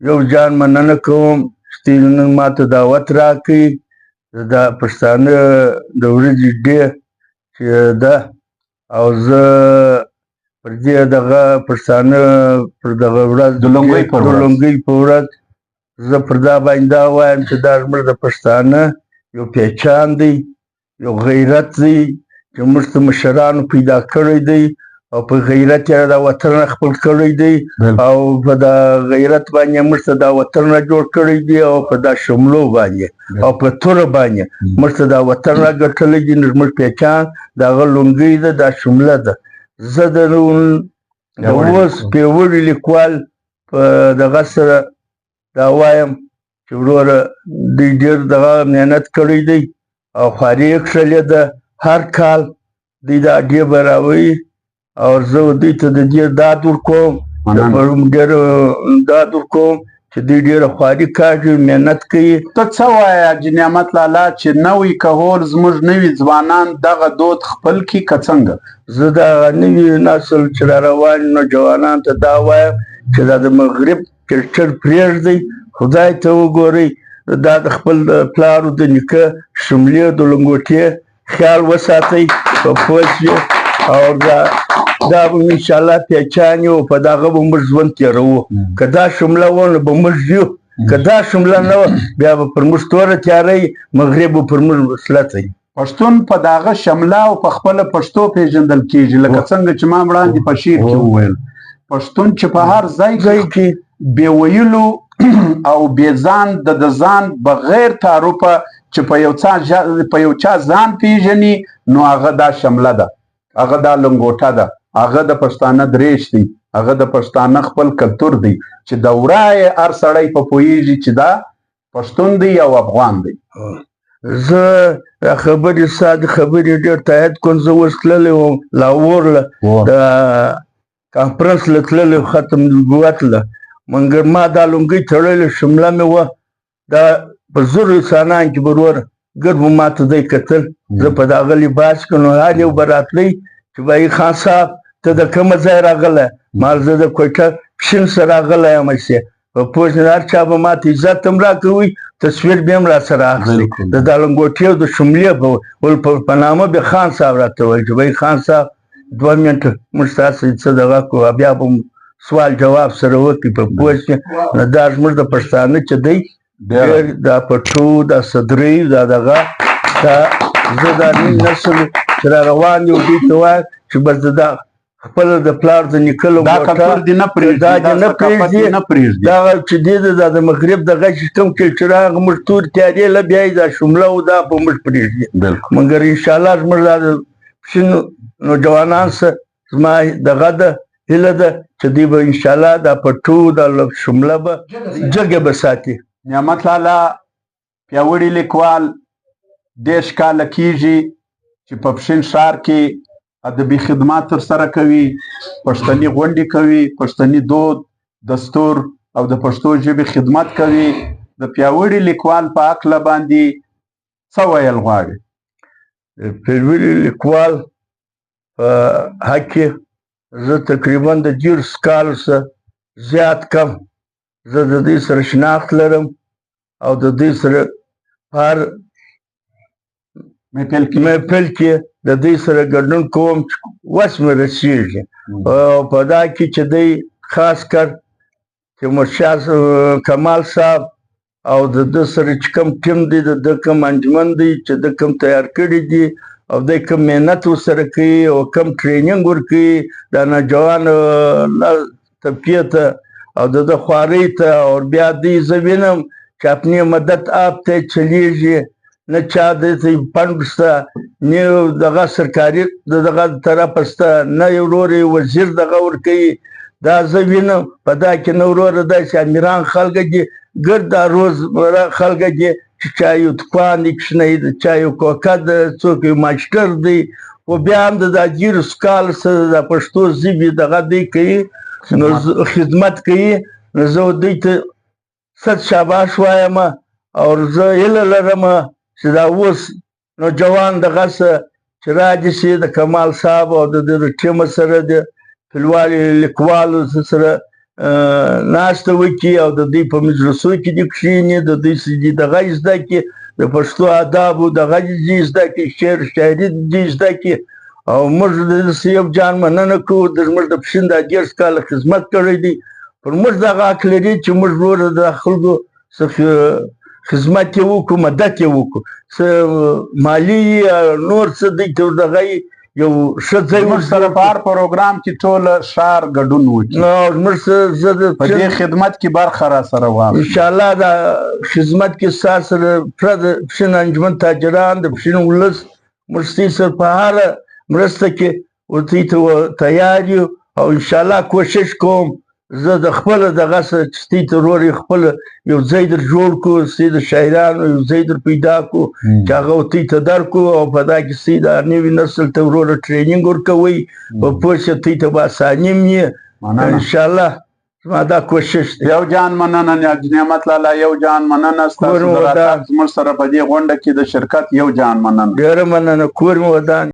یو جان مننه کوم چې نن ماته دعوت راکړئ د پښتانه د ورځې ډې چې ده او زه پر دې دغه پښتانه پر دغه ورځ د لونګۍ په ورځ زه پر دا باندې دا وایم چې دا زموږ د پښتانه یو پهچان دی، یو غیرت دی چې موږ ته مشرانو پیدا کړی دی او په غیرت یې دا وطن خپل کړی دی او په دا غیرت باندې موږ ته دا وطن جوړ کړی دی او په دا شملو باندې او په توره باندې موږ ته دا وطن را ګټلی دی. زموږ پهچان د هغه لونګۍ ده، دا شمله ده. زه د اوس پیاوړي لیکوال په دغه سره دا وایم چې وروره دوی ډېر دغه محنت کړی دی او خواري یې کښلې ده. هر کال دوی دا ډې به راوایي او زه دوی ته د دې داد ورکوم ډېر داد ورکوم چې دوی ډېره خواري کاږي، محنت کوي. ته څه وایې حاجي نعمت لالا چې نوی کهول زموږ نوي ځوانان دغه دود خپل کړي که څنګه؟ زه دغه نوي نسل چې را روان نوجوانانو ته دا وایم چې دا د مغرب کلچر پرېږدئ، خدای ته وګورئ، دا د خپل پلارو د نیکه شملې د لنګوټې خیال وساتئ په پوه شوې او دا به انشاءالله پهچان یو په دغه به موږ ژوند تېروو. که دا شمله وه نو به موږ یو، که دا شمله نه وه بیا به پر موږ توره تیاره مغرب به پر موږ وسلطه وي. پښتون په دغه شمله او په خپله پښتو پیژندل کېږي لکه څنګه چې ما وړاندې په شعر کې وویل. پښتون چې په هر ځای کې بې ویلو او بې ځان د ځان بغیر تعارفه چې په یو چا ځان پیژني نو هغه دا شمله ده، هغه دا لنګوټه ده، هغه د پښتانه دریش دی، هغه د پښتانه خپل کلتور دی چې دوره یې هر سړی په پوهېږي چې دا پښتون دی او افغان دی. زه خبرې ساده خبرې ډېر تایید کوم. زه اوس تللی وم لاهور له د کانفرنس له تللی ختم نبوت له مګر ما دا لونګۍ تړلې شمله مې وه، دا په زرو انسانان کې به وروره ګرد به ما ته دی کتل. زه په دغه لباس کې نو هر یو به راتلی چې وایي خان صاحب ته د کومه ځای راغلی؟ ما زه د کوټه پښین سره راغلی یم چې په پوه شوې. هر چا به ما ته عزت هم راکوي، تصویر به هم را سره اخلي. د دا لنګوټې او د شملې به ول په نامه به خان صاحب راته ویل چې وایي خان صاحب 2 منټه موږ ستاسو څه دغه کوو، بیا به سوال جواب سره وکړي په پوه شوې. نو دا زموږ د پښتانه چې دی دا پټو دا صدرۍ دا دغه دا زه دا نوي نسل چې را روان یو دوی ته وایم چې بس دا خپله د پلار د نیکه لنګوټه دا دې نه پرېږدي. دغه چې دی دا د مغرب دغه چې کوم کلچر هغه موږ تورې تیارې له بیا یې دا شمله او دا به موږ پرېږدي. مګر انشاءالله زموږ دا د پښین نوجوانان سره زما دغه ده هیله ده چې دوی به انشاءالله دا پټو دا شمله به جګه به ساتي. نعمت لالا پیاوړي لیکوال 10 کاله کېږي چې په پښین ښار کې ادبي خدمات ترسره کوي، پښتني غونډې کوي، پښتني دود دستور او د پښتو ژبې خدمت کوي. د پیاوړي لیکوال په هکله باندې څه ویل غواړي؟ پیاوړي لیکوال په حق کې زه تقریبا د 10 کالو څخه زیات کم زه د دوی سره شناخت لرم او د دوی سره هر محفل کې د دوی سره ګډون کوم چې وس مې رسېږي. او په دا کې چې دوی خاص کر تیمورشاه کمال صاحب او د ده سره چې کوم ټیم دی د ده کوم انجمن دی چې د کوم تیار کړي دي او دوی کوم محنت ورسره کوي او کوم ټریننګ ورکوي دا نوجوان طبقې ته او د ده خوارۍ ته. او بیا دوی زه وینم چې اپنې مدد آپ ته چلیږي، نه چا دې فنډ شته، نه دغه سرکاري دغه طرفه شته، نه یو ورور وزیر دغه ورکوي. دا زه وینم په دا کې نه وروره داسې امیران خلکه دي ګرد دا روزمره خلکه دي چې چا یو دکان دی کوچنی دی، چا یو کوکه ده، څوک یو ماسټر دی، خو بیا هم د دا 10 کالو سره د پښتو ژبې دغه دوی کوي نو خدمت کوي. نو زه دوی ته صد شاباش وایم او زه هیله لرم چې دا اوس نوجوان دغه څه چې راجې شي د کمال صاحب او د ټیم سره د فلوالي لیکوالو سره ناسته وکړي او د دوی په مجلسو کې دې کښېني، د دوی دغه زده کړي، د پښتو آدابو دغه دې زده کړي، شعر شاعري دې زده کړي. او موږ داسې یو جان مننه کوو، زموږ د پښین دا 10 کاله خدمت کړی دی. پر موږ دغه حق لري چې موږ وروره د خلکو خدمت یې وکړو، مدد یې وکړو، څه مالي نور څه دی ته دغه یو ښه ځای موږ سره په هر پروګرام کې ټول ښار ګډون وکړي. موږ زه په دې خدمت کې برخه را سره واخلئ. انشاءالله دا خدمت کې ستاسو سره پوره د پښین انجمن تاجران، د پښین ولس، موږ ستاسو سره په هره مرسته کې ورته ته تیار یو. او انشاءالله کوشش کوم زه د خپله دغه سره چې ستاسو ته وروره خپل یو ځای در جوړ کړو، ستاسو د شاعرانو یو ځای در پیدا کړو چې هغه ورته ته درکړو، او په دا کې ستاسو د نوي نسل ته وروره ټرینینګ ورکوئ، په پوه شه ته به اساني وي انشاءالله. زما دا کوشش دی. یو جان مننه نعمت لالا، یو جان مننه ستاسو د راتګ زموږ سره په دې غونډه کې د شرکت، یو جان مننه. ډېره مننه. کور مې ودان.